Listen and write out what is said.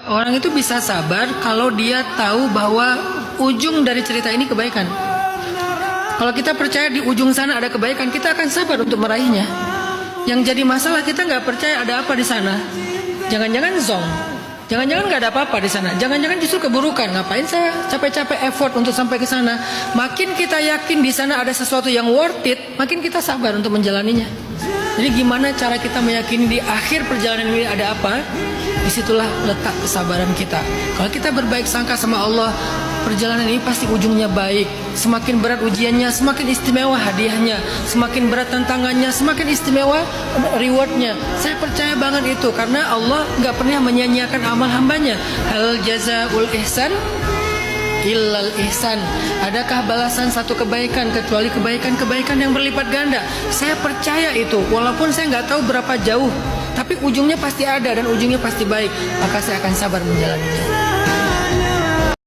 Orang itu bisa sabar kalau dia tahu bahwa ujung dari cerita ini kebaikan. Kalau kita percaya di ujung sana ada kebaikan, kita akan sabar untuk meraihnya. Yang jadi masalah kita nggak percaya ada apa di sana. Jangan-jangan zong, jangan-jangan nggak ada apa-apa di sana. Jangan-jangan justru keburukan. Ngapain saya capek-capek effort untuk sampai ke sana? Makin kita yakin di sana ada sesuatu yang worth it, makin kita sabar untuk menjalaninya. Jadi gimana cara kita meyakini di akhir perjalanan ini ada apa? Disitulah letak kesabaran kita. Kalau kita berbaik sangka sama Allah, perjalanan ini pasti ujungnya baik. Semakin berat ujiannya, semakin istimewa hadiahnya. Semakin berat tantangannya, semakin istimewa rewardnya. Saya percaya banget itu, karena Allah nggak pernah menyia-nyiakan amal hambanya. Hal jazaul ihsan illal ihsan. Adakah balasan satu kebaikan kecuali kebaikan-kebaikan yang berlipat ganda? Saya percaya itu, walaupun saya nggak tahu berapa jauh, tapi ujungnya pasti ada dan ujungnya pasti baik. Maka saya akan sabar menjalaninya.